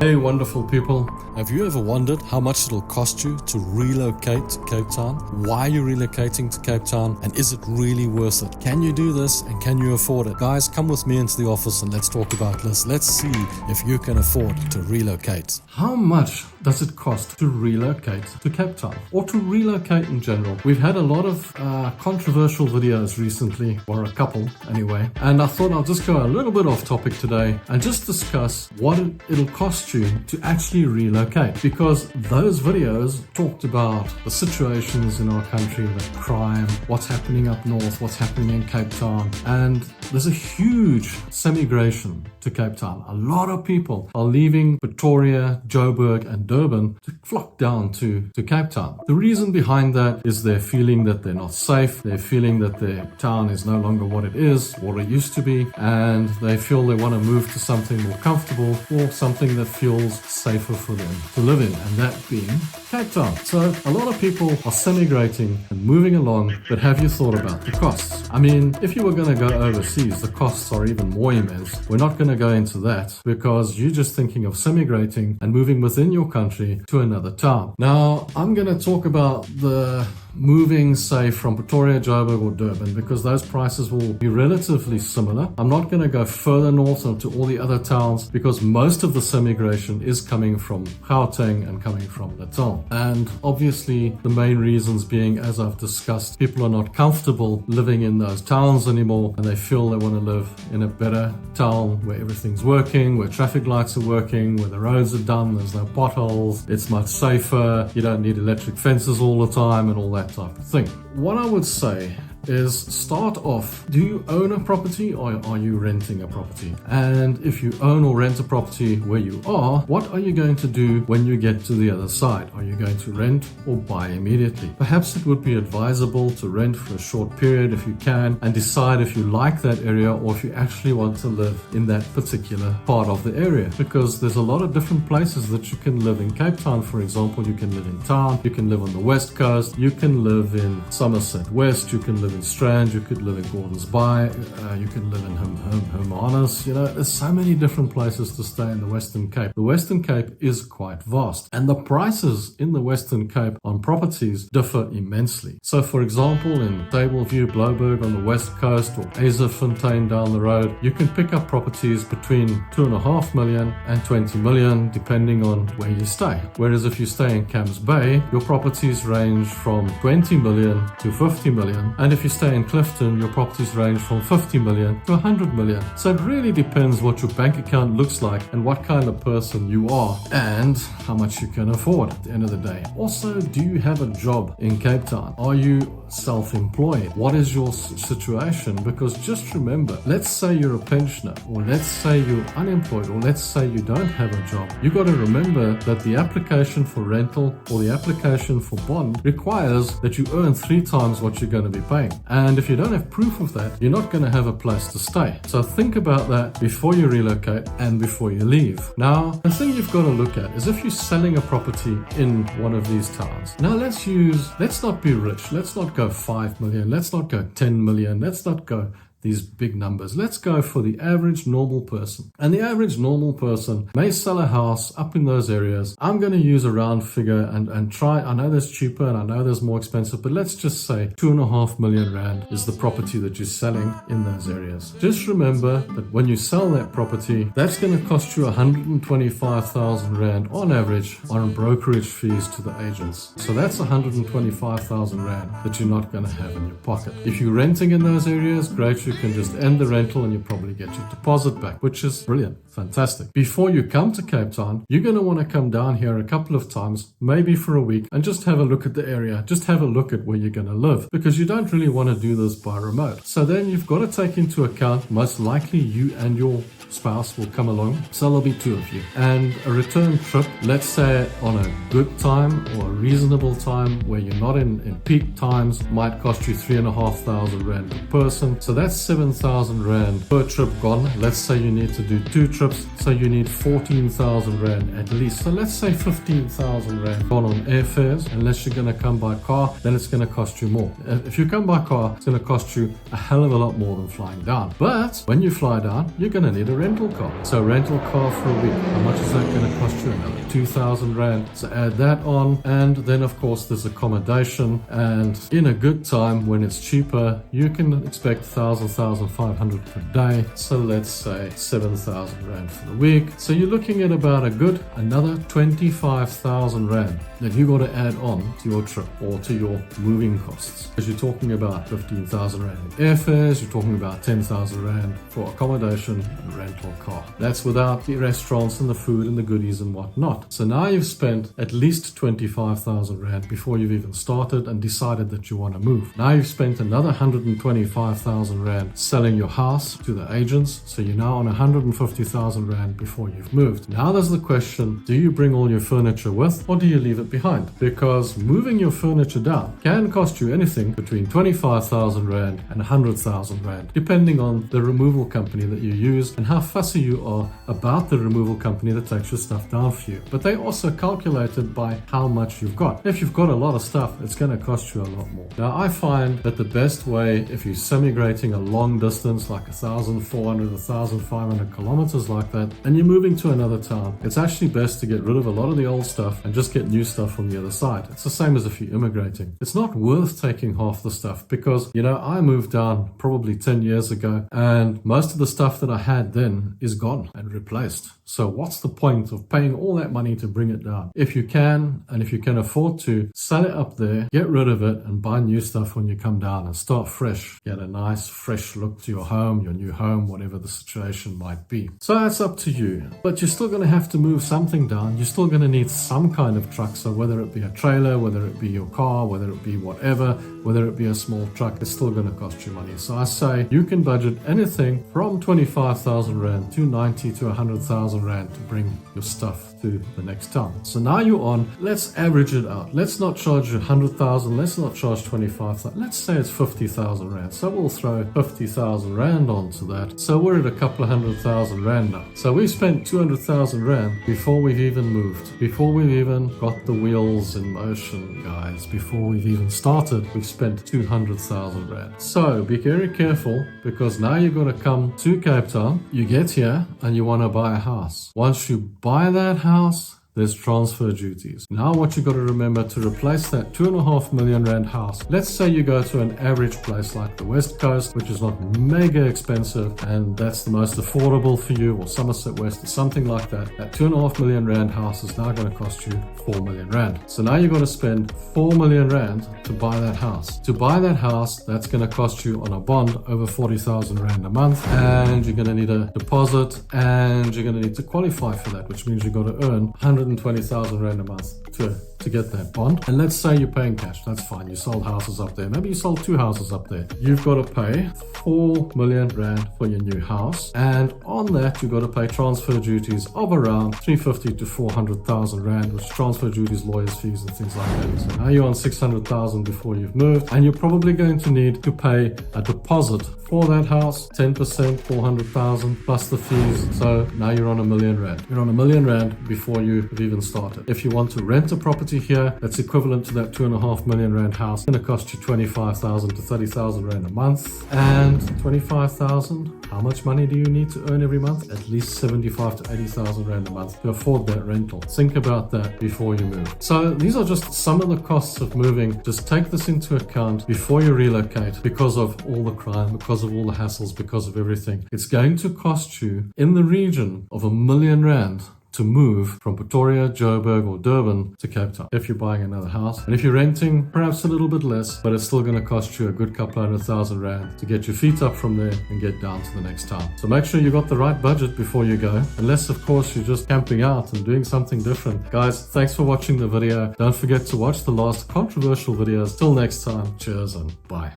Hey wonderful people, have you ever wondered how much it'll cost you to relocate to Cape Town? Why are you relocating to Cape Town, and is it really worth it? Can you do this and can you afford it? Guys, come with me into the office and let's talk about this. Let's see if you can afford to relocate. How much does it cost to relocate to Cape Town, or to relocate in general? We've had a lot of controversial videos recently, or a couple anyway, and I thought I'll just go a little bit off topic today and just discuss what it'll cost you to actually relocate, because those videos talked about the situations in our country, the crime, what's happening up north, what's happening in Cape Town, and there's a huge semigration to Cape Town. A lot of people are leaving Pretoria, Joburg and Durban to flock down to Cape Town. The reason behind that is they're feeling that they're not safe, they're feeling that their town is no longer what it is, what it used to be, and they feel they want to move to something more comfortable or something that feels safer for them to live in, and that being Cape Town. So a lot of people are semigrating and moving along, but have you thought about the costs? I mean, if you were going to go overseas, the costs are even more immense. We're not going to go into that because you're just thinking of semigrating and moving within your country to another town. Now, I'm going to talk about the moving, say, from Pretoria, Joburg or Durban, because those prices will be relatively similar. I'm not going to go further north onto all the other towns because most of the semigration is coming from Gauteng and coming from Natal. And obviously the main reasons being, as I've discussed, people are not comfortable living in those towns anymore, and they feel they want to live in a better town where everything's working, where traffic lights are working, where the roads are done, there's no potholes, it's much safer, you don't need electric fences all the time and all that type of thing. What I would say is, start off, do you own a property or are you renting a property? And if you own or rent a property where you are, what are you going to do when you get to the other side? Are you going to rent or buy immediately? Perhaps it would be advisable to rent for a short period if you can, and decide if you like that area or if you actually want to live in that particular part of the area, because there's a lot of different places that you can live in Cape Town. For example, you can live in town, you can live on the west coast, you can live in Somerset West, you can live in Strand, you could live in Gordons Bay, you can live in Hermanus. You know, there's so many different places to stay in the Western Cape. The Western Cape is quite vast, and the prices in the Western Cape on properties differ immensely. So for example, in Tableview, Blouberg on the west coast, or Aserfontein down the road, you can pick up properties between 2.5 million and 20 million depending on where you stay. Whereas if you stay in Camps Bay, your properties range from 20 million to 50 million, and if you stay in Clifton, your properties range from 50 million to 100 million. So it really depends what your bank account looks like and what kind of person you are and how much you can afford at the end of the day. Also, do you have a job in Cape Town? Are you self-employed? What is your situation? Because just remember, let's say you're a pensioner, or let's say you're unemployed, or let's say you don't have a job. You got to remember that the application for rental or the application for bond requires that you earn 3 times what you're going to be paying. And if you don't have proof of that, you're not going to have a place to stay. So think about that before you relocate and before you leave. Now, the thing you've got to look at is if you're selling a property in one of these towns. Now let's not be rich. Let's not go 5 million. Let's not go 10 million. Let's not go these big numbers. Let's go for the average normal person. And the average normal person may sell a house up in those areas. I'm going to use a round figure and try, I know there's cheaper and I know there's more expensive, but let's just say 2.5 million rand is the property that you're selling in those areas. Just remember that when you sell that property, that's going to cost you 125,000 rand on average on brokerage fees to the agents. So that's 125,000 rand that you're not going to have in your pocket. If you're renting in those areas, great, you can just end the rental and you probably get your deposit back, which is brilliant, fantastic. Before you come to Cape Town, you're going to want to come down here a couple of times, maybe for a week, and just have a look at the area, just have a look at where you're going to live, because you don't really want to do this by remote. So then you've got to take into account, most likely you and your spouse will come along, so there'll be 2 of you. And a return trip, let's say on a good time or a reasonable time where you're not in peak times, might cost you 3,500 rand per person. So that's 7,000 Rand per trip gone. Let's say you need to do 2 trips, so you need 14,000 Rand at least. So let's say 15,000 Rand gone on airfares. Unless you're going to come by car, then it's going to cost you more. If you come by car, it's going to cost you a hell of a lot more than flying down. But when you fly down, you're going to need a rental car. So rental car for a week, how much is that going to cost you? Another 2,000 Rand. So add that on, and then of course there's accommodation, and in a good time when it's cheaper, you can expect 1,500 per day. So let's say 7,000 Rand for the week. So you're looking at about another 25,000 Rand that you got to add on to your trip or to your moving costs. Because you're talking about 15,000 Rand in airfares, you're talking about 10,000 Rand for accommodation and rental car. That's without the restaurants and the food and the goodies and whatnot. So now you've spent at least 25,000 Rand before you've even started and decided that you want to move. Now you've spent another 125,000 Rand selling your house to the agents. So you're now on 150,000 Rand before you've moved. Now there's the question, do you bring all your furniture with or do you leave it behind? Because moving your furniture down can cost you anything between 25,000 Rand and 100,000 Rand, depending on the removal company that you use and how fussy you are about the removal company that takes your stuff down for you. But they also calculated by how much you've got. If you've got a lot of stuff, it's going to cost you a lot more. Now I find that the best way, if you're semi-grating a long distance like 1,400, 1,500 kilometers like that, and you're moving to another town, it's actually best to get rid of a lot of the old stuff and just get new stuff from the other side. It's the same as if you're immigrating. It's not worth taking half the stuff because, I moved down probably 10 years ago and most of the stuff that I had then is gone and replaced. So what's the point of paying all that money to bring it down? If you can, and if you can afford to, sell it up there, get rid of it and buy new stuff when you come down and start fresh. Get a nice fresh look to your home, your new home, whatever the situation might be. So that's up to you. But you're still going to have to move something down. You're still going to need some kind of truck. So whether it be a trailer, whether it be your car, whether it be whatever, whether it be a small truck, it's still going to cost you money. So I say you can budget anything from 25,000 Rand to 90 to 100,000 Rand to bring your stuff to the next town. So now you're on, let's average it out. Let's not charge you 100,000, let's not charge 25,000. Let's say it's 50,000 Rand. So we'll throw 50,000 Rand onto that. So we're at a couple of 100,000 Rand now. So we've spent 200,000 Rand before we've even moved, before we've even got the wheels in motion, guys. Before we've even started, we've spent 200,000 Rand. So be very careful because now you've got to come to Cape Town. You get here and you want to buy a house. Once you buy that house, there's transfer duties. Now what you got to remember to replace that 2.5 million Rand house, let's say you go to an average place like the West Coast, which is not mega expensive and that's the most affordable for you, or Somerset West or something like that. That 2.5 million Rand house is now going to cost you 4 million Rand. So now you've got to spend 4 million Rand to buy that house. To buy that house, that's going to cost you on a bond over 40,000 Rand a month, and you're going to need a deposit and you're going to need to qualify for that, which means you've got to earn 120,000 Rand a month to get that bond. And let's say you're paying cash, that's fine. You sold houses up there. Maybe you sold 2 houses up there. You've got to pay 4 million Rand for your new house. And on that, you've got to pay transfer duties of around 350 to 400,000 Rand, which transfer duties, lawyers' fees and things like that. So now you're on 600,000 before you've moved, and you're probably going to need to pay a deposit for that house, 10%, 400,000 plus the fees. So now you're on 1 million Rand. You're on 1 million Rand before you've even started. If you want to rent a property here that's equivalent to that 2.5 million Rand house, it's going to cost you 25,000 to 30,000 Rand a month. And 25,000, how much money do you need to earn every month? At least 75 to 80,000 Rand a month to afford that rental. Think about that before you move. So these are just some of the costs of moving. Just take this into account before you relocate, because of all the crime, because of all the hassles, because of everything. It's going to cost you in the region of 1 million Rand to move from Pretoria, Joburg or Durban to Cape Town if you're buying another house. And if you're renting, perhaps a little bit less, but it's still going to cost you a good couple 100,000 Rand to get your feet up from there and get down to the next town. So make sure you got the right budget before you go, unless of course you're just camping out and doing something different. Guys, thanks for watching the video. Don't forget to watch the last controversial videos. Till next time, cheers and bye.